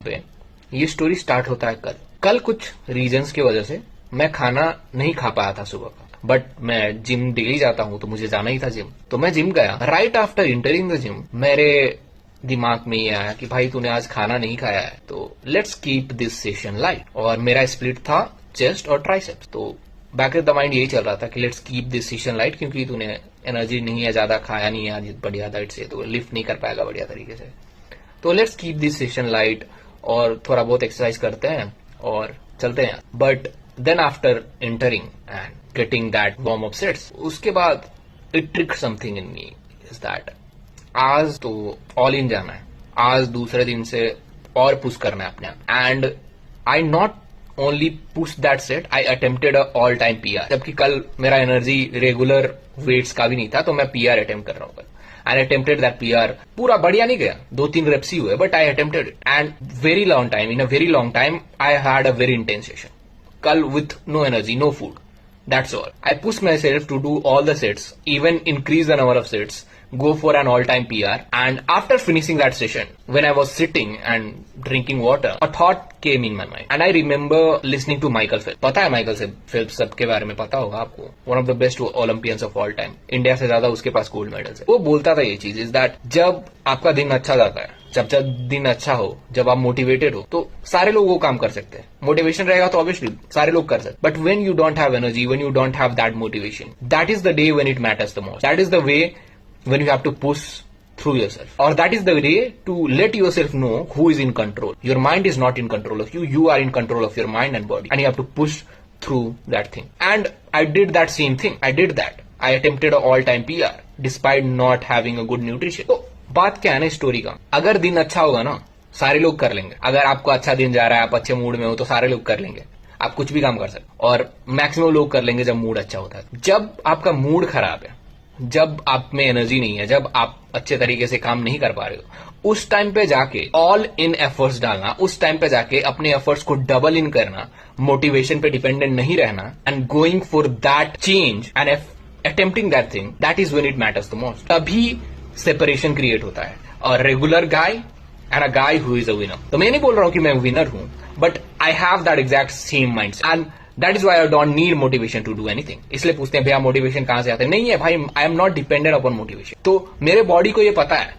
पे ये story start होता है कल कुछ रीजंस की वजह से मैं खाना नहीं खा पाया था सुबह का, बट मैं जिम डेली जाता हूं तो मुझे जाना ही था जिम, तो मैं जिम गया। Right after entering the gym मेरे दिमाग में ये आया कि भाई तूने आज खाना नहीं खाया है तो let's keep this session light. और मेरा स्प्लिट था चेस्ट और ट्राइसेप्स, तो बैक ऑफ द माइंड यही चल रहा था कि let's keep this session light, क्योंकि तूने एनर्जी नहीं है, ज्यादा खाया नहीं है आज बढ़िया डाइट से, तो लिफ्ट नहीं कर पाएगा बढ़िया तरीके से, तो let's keep this session light और थोड़ा बहुत एक्सरसाइज करते हैं और चलते हैं। But then after entering and getting that warm up sets, उसके बाद it trick something in me is that आज तो ऑल इन जाना है, आज दूसरे दिन से और पुश करना है अपने आप। And I not only push that set, I attempted a all time PR, जबकि कल मेरा एनर्जी रेगुलर वेट्स का भी नहीं था, तो मैं पीआर अटेम्प्ट कर रहा हूं कल। एंड अटेम्प्टेड दैट पीआर, पूरा बढ़िया नहीं गया, 2-3 रेप्स ही हुए, but I attempted it and very long time, in a very long time I had a very intense session कल with no energy, no food, that's all. I push myself to do all the sets, even increase the number of sets, go for an all-time PR. And after finishing that session, when I was sitting and drinking water, a thought came in my mind. And I remember listening to Michael Phelps. पता है Michael Phelps सबके बारे में पता होगा आपको, one of the best Olympians of all time. India से ज्यादा उसके पास गोल्ड मेडल्स है। वो बोलता था ये चीज इज दैट जब आपका दिन अच्छा जाता है, जब दिन अच्छा हो, जब आप मोटिवेटेड हो, तो सारे लोग वो काम कर सकते हैं। मोटिवेशन रहेगा तो ऑब्वियसली सारे लोग कर सकते, but when you don't have energy, when you don't have that motivation, that is the day when it matters the most, that is the way when you have to push through yourself, or that is the way to let yourself know who is in control. Your mind is not in control of you, you are in control of your mind and body, and you have to push through that thing. And I did that same thing, I did that, I attempted an all-time PR despite not having a good nutrition. तो बात क्या है ना story का, अगर दिन अच्छा होगा ना सारे लोग कर लेंगे, अगर आपको अच्छा दिन जा रहा है, आप अच्छे मूड में हो, तो सारे लोग कर लेंगे, आप कुछ भी काम कर सकते, और मैक्सिमम लोग कर लेंगे जब मूड अच्छा होता है। जब आपका मूड खराब है, जब आप में एनर्जी नहीं है, जब आप अच्छे तरीके से काम नहीं कर पा रहे हो, उस टाइम पे जाके ऑल इन एफर्ट्स डालना, उस टाइम पे जाके अपने एफर्ट्स को डबल इन करना, मोटिवेशन पे डिपेंडेंट नहीं रहना, and going for that change and attempting that thing, that is when it matters the most. तभी सेपरेशन क्रिएट होता है, a regular guy and a guy who is a winner. तो मैं नहीं बोल रहा हूं कि मैं विनर हूं, but I have that exact same mindset and that is why I don't need motivation to do anything. इसलिए पूछते हैं भैया मोटिवेशन कहां से आता है? नहीं है भाई, I am not dependent upon motivation. तो मेरे बॉडी को ये पता है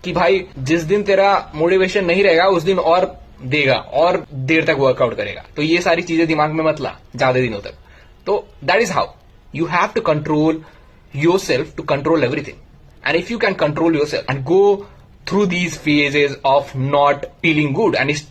कि भाई जिस दिन तेरा मोटिवेशन नहीं रहेगा उस दिन और देगा और देर तक वर्कआउट करेगा, तो ये सारी चीजें दिमाग में मत ला ज्यादा दिनों तक। तो that is how you have to control yourself to control everything, and if you can control yourself and go through these phases of not feeling good and still